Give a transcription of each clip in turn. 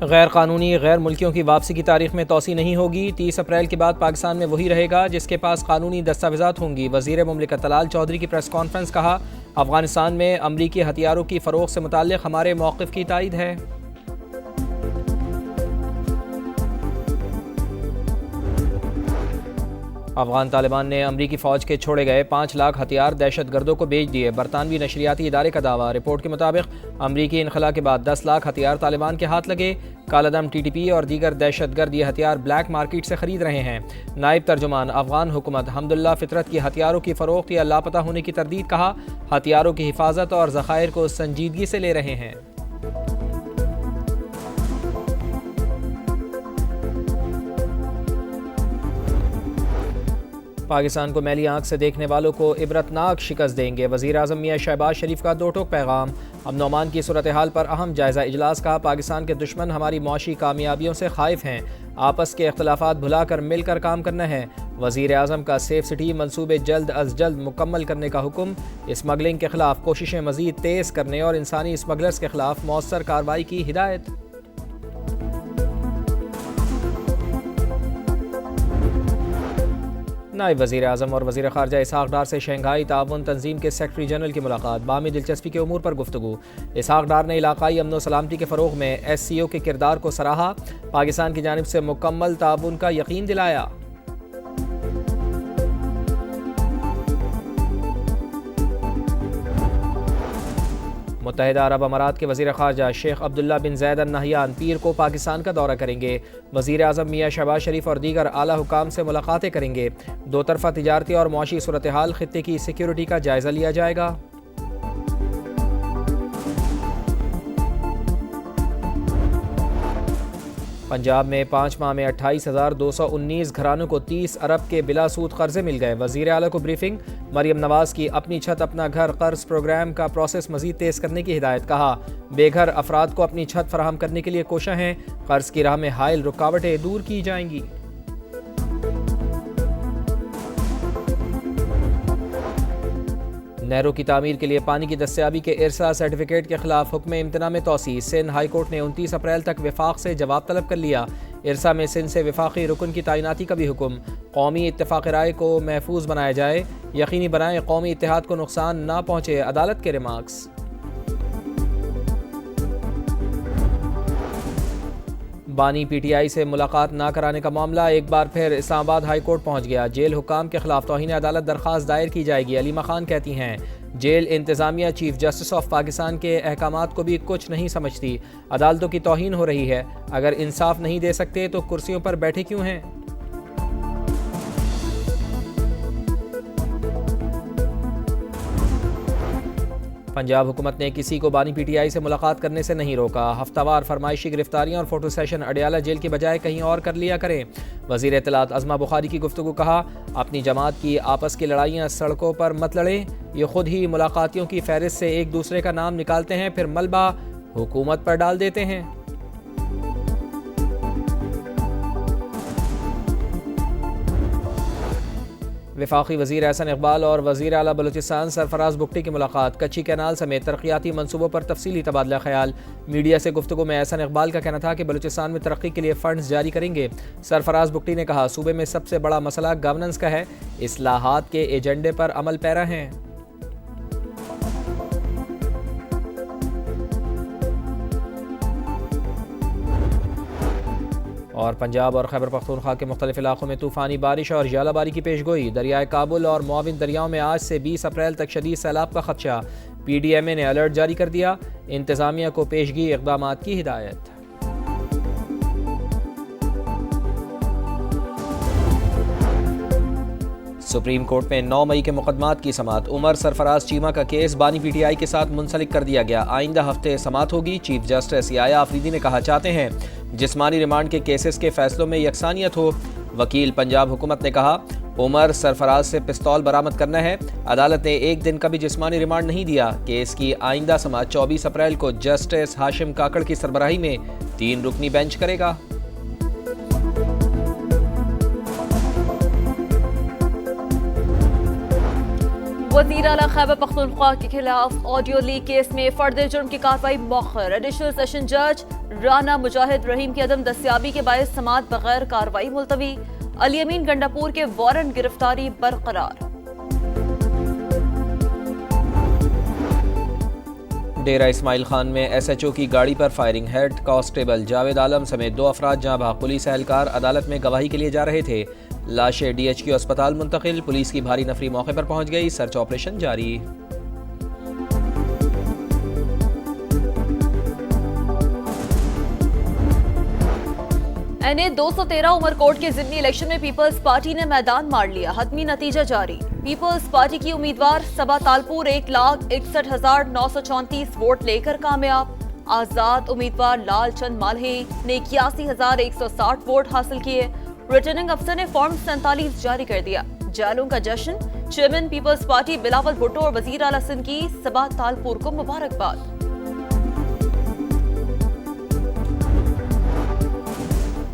غیر قانونی غیر ملکیوں کی واپسی کی تاریخ میں توسیع نہیں ہوگی۔ 30 اپریل کے بعد پاکستان میں وہی رہے گا جس کے پاس قانونی دستاویزات ہوں گی۔ وزیر مملکت طلال چودھری کی پریس کانفرنس۔ کہا، افغانستان میں امریکی ہتھیاروں کی فروخت سے متعلق ہمارے موقف کی تائید ہے۔ افغان طالبان نے امریکی فوج کے چھوڑے گئے 5 لاکھ ہتھیار دہشت گردوں کو بیچ دیے۔ برطانوی نشریاتی ادارے کا دعویٰ۔ رپورٹ کے مطابق امریکی انخلا کے بعد 10 لاکھ ہتھیار طالبان کے ہاتھ لگے۔ کالعدم ٹی ٹی پی اور دیگر دہشت گرد یہ ہتھیار بلیک مارکیٹ سے خرید رہے ہیں۔ نائب ترجمان افغان حکومت حمداللہ فطرت کی ہتھیاروں کی فروخت یا لاپتہ ہونے کی تردید۔ کہا، ہتھیاروں کی حفاظت اور ذخائر کو سنجیدگی سے لے رہے ہیں۔ پاکستان کو میلی آنکھ سے دیکھنے والوں کو عبرتناک شکست دیں گے۔ وزیر اعظم میاں شہباز شریف کا دو ٹوک پیغام۔ امن و امان کی صورتحال پر اہم جائزہ اجلاس۔ کہا، پاکستان کے دشمن ہماری معاشی کامیابیوں سے خائف ہیں۔ آپس کے اختلافات بھلا کر مل کر کام کرنا ہے۔ وزیر اعظم کا سیف سٹی منصوبے جلد از جلد مکمل کرنے کا حکم۔ اسمگلنگ کے خلاف کوششیں مزید تیز کرنے اور انسانی اسمگلرز کے خلاف مؤثر کارروائی کی ہدایت۔ نائب وزیر اعظم اور وزیر خارجہ اسحاق ڈار سے شنگھائی تعاون تنظیم کے سیکرٹری جنرل کی ملاقات۔ باہمی دلچسپی کے امور پر گفتگو۔ اسحاق ڈار نے علاقائی امن و سلامتی کے فروغ میں ایس سی او کے کردار کو سراہا۔ پاکستان کی جانب سے مکمل تعاون کا یقین دلایا۔ متحدہ عرب امارات کے وزیر خارجہ شیخ عبداللہ بن زید ال نہیان پیر کو پاکستان کا دورہ کریں گے۔ وزیر اعظم میاں شہباز شریف اور دیگر اعلیٰ حکام سے ملاقاتیں کریں گے۔ دو طرفہ تجارتی اور معاشی صورتحال، خطے کی سیکیورٹی کا جائزہ لیا جائے گا۔ پنجاب میں 5 ماہ میں 28,219 گھرانوں کو 30 ارب کے بلا سود قرضے مل گئے۔ وزیر اعلیٰ کو بریفنگ۔ مریم نواز کی اپنی چھت اپنا گھر قرض پروگرام کا پروسیس مزید تیز کرنے کی ہدایت۔ کہا، بے گھر افراد کو اپنی چھت فراہم کرنے کے لیے کوشاں ہیں۔ قرض کی راہ میں حائل رکاوٹیں دور کی جائیں گی۔ نہروں کی تعمیر کے لیے پانی کی دستیابی کے ارسا سرٹیفکیٹ کے خلاف حکم امتناع میں توسیع۔ سندھ ہائی کورٹ نے 29 اپریل تک وفاق سے جواب طلب کر لیا۔ ارسا میں سندھ سے وفاقی رکن کی تعیناتی کا بھی حکم۔ قومی اتفاق رائے کو محفوظ بنایا جائے، یقینی بنائیں قومی اتحاد کو نقصان نہ پہنچے، عدالت کے ریمارکس۔ بانی پی ٹی آئی سے ملاقات نہ کرانے کا معاملہ ایک بار پھر اسلام آباد ہائی کورٹ پہنچ گیا۔ جیل حکام کے خلاف توہین عدالت درخواست دائر کی جائے گی۔ علیمہ خان کہتی ہیں، جیل انتظامیہ چیف جسٹس آف پاکستان کے احکامات کو بھی کچھ نہیں سمجھتی۔ عدالتوں کی توہین ہو رہی ہے۔ اگر انصاف نہیں دے سکتے تو کرسیوں پر بیٹھے کیوں ہیں؟ پنجاب حکومت نے کسی کو بانی پی ٹی آئی سے ملاقات کرنے سے نہیں روکا۔ ہفتہ وار فرمائشی گرفتاریاں اور فوٹو سیشن اڈیالہ جیل کی بجائے کہیں اور کر لیا کریں۔ وزیر اطلاعات عظمہ بخاری کی گفتگو۔ کہا، اپنی جماعت کی آپس کی لڑائیاں سڑکوں پر مت لڑیں۔ یہ خود ہی ملاقاتیوں کی فہرست سے ایک دوسرے کا نام نکالتے ہیں، پھر ملبہ حکومت پر ڈال دیتے ہیں۔ وفاقی وزیر احسن اقبال اور وزیر اعلیٰ بلوچستان سرفراز بگٹی کی ملاقات۔ کچی کینال سمیت ترقیاتی منصوبوں پر تفصیلی تبادلہ خیال۔ میڈیا سے گفتگو میں احسن اقبال کا کہنا تھا کہ بلوچستان میں ترقی کے لیے فنڈز جاری کریں گے۔ سرفراز بگٹی نے کہا، صوبے میں سب سے بڑا مسئلہ گورننس کا ہے، اصلاحات کے ایجنڈے پر عمل پیرا ہیں۔ اور پنجاب اور خیبر پختونخوا کے مختلف علاقوں میں طوفانی بارش اور ژالہ باری کی پیشگوئی۔ دریائے کابل اور معاون دریاؤں میں آج سے 20 اپریل تک شدید سیلاب کا خدشہ۔ پی ڈی ایم اے نے الرٹ جاری کر دیا۔ انتظامیہ کو پیشگی اقدامات کی ہدایت۔ سپریم کورٹ میں 9 مئی کے مقدمات کی سماعت۔ عمر سرفراز چیمہ کا کیس بانی پی ٹی آئی کے ساتھ منسلک کر دیا گیا۔ آئندہ ہفتے سماعت ہوگی۔ چیف جسٹس یحییٰ آفریدی نے کہا، چاہتے ہیں جسمانی ریمانڈ کے کیسز کے فیصلوں میں یکسانیت ہو۔ وکیل پنجاب حکومت نے کہا، عمر سرفراز سے پستول برآمد کرنا ہے۔ عدالت نے ایک دن کا بھی جسمانی ریمانڈ نہیں دیا۔ کیس کی آئندہ سماعت 24 اپریل کو جسٹس ہاشم کاکڑ کی سربراہی میں 3 رکنی بینچ کرے گا۔ وزیر اعلیٰ خیبر پختونخوا کے خلاف آڈیو لیک کیس میں فرد جرم کی کارروائی مؤخر۔ ایڈیشنل سیشن جج رانا مجاہد رحیم کی عدم دستیابی کے باعث سماعت بغیر کارروائی ملتوی۔ علی امین گنڈاپور کے وارنٹ گرفتاری برقرار۔ ڈیرہ اسماعیل خان میں ایس ایچ او کی گاڑی پر فائرنگ، ہیڈ کانسٹیبل جاوید عالم سمیت 2 افراد جاں بحق۔ پولیس اہلکار عدالت میں گواہی کے لیے جا رہے تھے، لاشیں ڈی ایچ کیو اسپتال منتقل۔ پولیس کی بھاری نفری موقع پر پہنچ گئی، سرچ آپریشن جاری۔ این اے 213 عمرکوٹ کے ضمنی الیکشن میں پیپلز پارٹی نے میدان مار لیا، حتمی نتیجہ جاری۔ پیپلز پارٹی کی امیدوار صبا تالپور 1,61,934 ووٹ لے کر کامیاب۔ آزاد امیدوار لال چند مالہی نے 81,160 ووٹ حاصل کیے۔ ریٹرننگ افسر نے فارم 47 جاری کر دیا۔ جیلوں کا جشن، چیئرمین پیپلز پارٹی بلاول بھٹو اور وزیر اعلیٰ سندھ کی صبا تالپور کو مبارکباد۔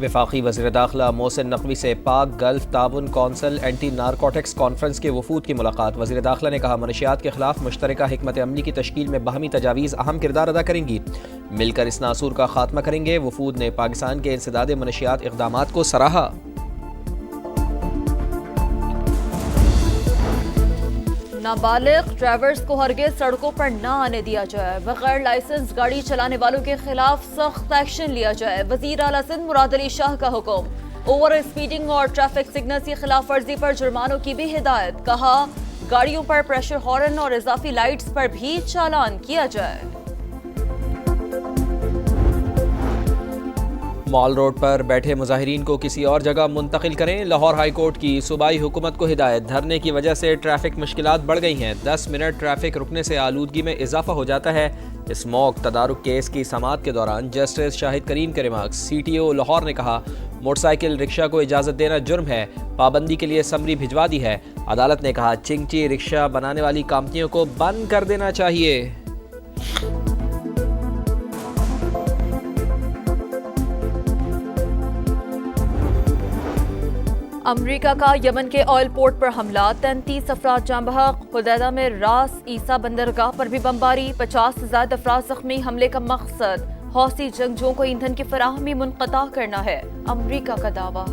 وفاقی وزیر داخلہ محسن نقوی سے پاک گلف تعاون کونسل اینٹی نارکوٹکس کانفرنس کے وفود کی ملاقات۔ وزیر داخلہ نے کہا منشیات کے خلاف مشترکہ حکمت عملی کی تشکیل میں باہمی تجاویز اہم کردار ادا کریں گی، مل کر اس ناسور کا خاتمہ کریں گے۔ وفود نے پاکستان کے انسداد منشیات اقدامات کو سراہا۔ نابالغ ڈرائیورز کو ہرگز سڑکوں پر نہ آنے دیا جائے، بغیر لائسنس گاڑی چلانے والوں کے خلاف سخت ایکشن لیا جائے۔ وزیر اعلیٰ سندھ مراد علی شاہ کا حکم۔ اوور اسپیڈنگ اور ٹریفک سگنلز کی خلاف ورزی پر جرمانوں کی بھی ہدایت، کہا گاڑیوں پر پریشر ہارن اور اضافی لائٹس پر بھی چالان کیا جائے۔ مال روڈ پر بیٹھے مظاہرین کو کسی اور جگہ منتقل کریں، لاہور ہائی کورٹ کی صوبائی حکومت کو ہدایت۔ دھرنے کی وجہ سے ٹریفک مشکلات بڑھ گئی ہیں، 10 منٹ ٹریفک رکنے سے آلودگی میں اضافہ ہو جاتا ہے۔ اسموک تدارک کیس کی سماعت کے دوران جسٹس شاہد کریم کے remarks. C T O Lahore نے کہا موٹر سائیکل رکشہ کو اجازت دینا جرم ہے، پابندی کے لیے سمری بھجوا دی ہے۔ عدالت نے کہا چنگچی رکشہ بنانے والی کمپنیوں کو بند کر دینا چاہیے۔ امریکہ کا یمن کے آئل پورٹ پر حملہ، 33 افراد جاں بحق۔ حدیدہ میں راس عیسیٰ بندرگاہ پر بھی بمباری، 50 سے زائد افراد زخمی۔ حملے کا مقصد حوثی جنگجوؤں کو ایندھن کی فراہمی منقطع کرنا ہے، امریکہ کا دعویٰ۔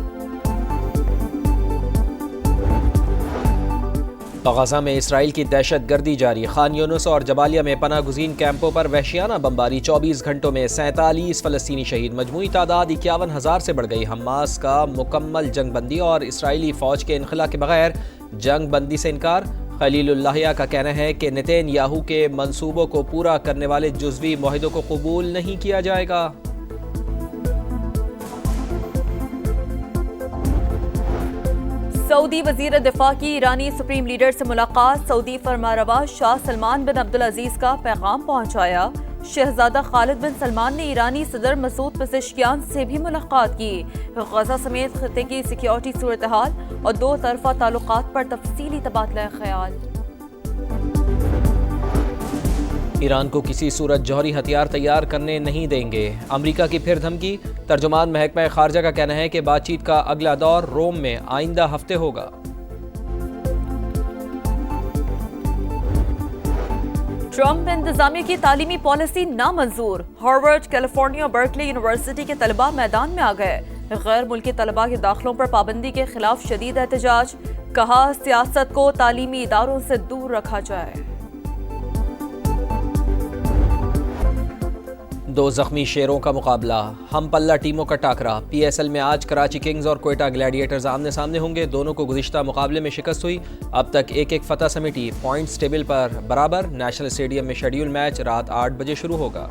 غزہ میں اسرائیل کی دہشت گردی جاری، خان یونس اور جبالیہ میں پناہ گزین کیمپوں پر وحشیانہ بمباری۔ 24 گھنٹوں میں 47 فلسطینی شہید، مجموعی تعداد 51,000 سے بڑھ گئی۔ حماس کا مکمل جنگ بندی اور اسرائیلی فوج کے انخلا کے بغیر جنگ بندی سے انکار۔ خلیل اللہ کا کہنا ہے کہ نتین یاہو کے منصوبوں کو پورا کرنے والے جزوی معاہدوں کو قبول نہیں کیا جائے گا۔ سعودی وزیر دفاع کی ایرانی سپریم لیڈر سے ملاقات، سعودی فرمانروا شاہ سلمان بن عبدالعزیز کا پیغام پہنچایا۔ شہزادہ خالد بن سلمان نے ایرانی صدر مسعود پزشکیان سے بھی ملاقات کی۔ غزہ سمیت خطے کی سیکیورٹی صورتحال اور 2 طرفہ تعلقات پر تفصیلی تبادلہ خیال۔ ایران کو کسی صورت جوہری ہتھیار تیار کرنے نہیں دیں گے، امریکہ کی پھر دھمکی۔ ترجمان محکمہ خارجہ کا کہنا ہے کہ بات چیت کا اگلا دور روم میں آئندہ ہفتے ہوگا۔ ٹرمپ انتظامیہ کی تعلیمی پالیسی نامنظور، ہارورڈ، کیلیفورنیا اور برکلی یونیورسٹی کے طلباء میدان میں آ گئے۔ غیر ملکی طلباء کے داخلوں پر پابندی کے خلاف شدید احتجاج، کہا سیاست کو تعلیمی اداروں سے دور رکھا جائے۔ 2 زخمی شیروں کا مقابلہ، ہم پلہ ٹیموں کا ٹاکرا۔ پی ایس ایل میں آج کراچی کنگز اور کوئٹہ گلیڈیٹرز آمنے سامنے ہوں گے، دونوں کو گزشتہ مقابلے میں شکست ہوئی۔ اب تک 1-1 فتح سمیٹی، پوائنٹس ٹیبل پر برابر۔ نیشنل اسٹیڈیم میں شیڈیول میچ رات 8 بجے شروع ہوگا۔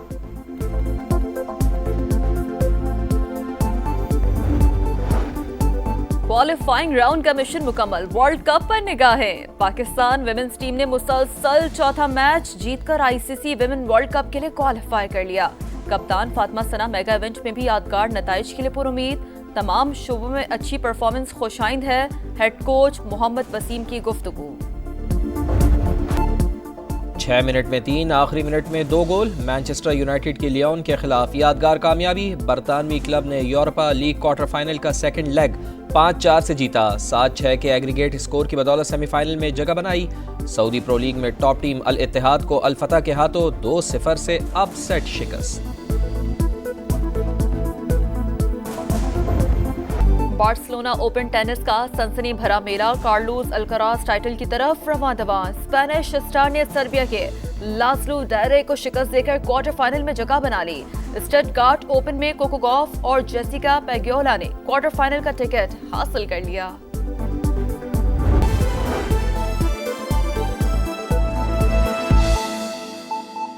کوالیفائنگ راؤنڈ کا مشن مکمل، ورلڈ کپ پر نگاہیں۔ پاکستان ویمنز ٹیم نے مسلسل چوتھا میچ جیت کر آئی سی سی ویمن ورلڈ کپ کے لیے کوالیفائی کر لیا۔ کپتان فاطمہ ثنا میگا ایونٹ میں بھی یادگار نتائج کے لیے پر امید، تمام شعبوں میں اچھی پرفارمنس خوشائند ہے، ہیڈ کوچ محمد وسیم کی گفتگو۔ 6 منٹ میں 3، آخری منٹ میں 2 گول۔ مانچسٹر یونائیٹڈ کی لیون کے خلاف یادگار کامیابی، برطانوی کلب نے یورپا لیگ کوارٹر فائنل کا سیکنڈ لیگ 5-4 سے جیتا. 7-6 کے ایگریگیٹ اسکور کی بدولت سیمی فائنل میں جگہ بنائی. سعودی پرو لیگ میں ٹاپ ٹیم الاتحاد کو الفتح کے ہاتھوں 2-0 سے اپ سیٹ شکست. بارسلونا اوپن ٹینس کا سنسنی بھرا میلہ. کارلوس الکراز ٹائٹل کی طرف رواں دواں. اسپینش اسٹار نے سربیا کے لاسلو ڈائرے کو شکست دے کر کوارٹر فائنل میں جگہ بنا لی. اسٹٹگارٹ اوپن میں کوکو گوف اور جیسیکا پیگیولا نے کوارٹر فائنل کا ٹکٹ حاصل کر لیا.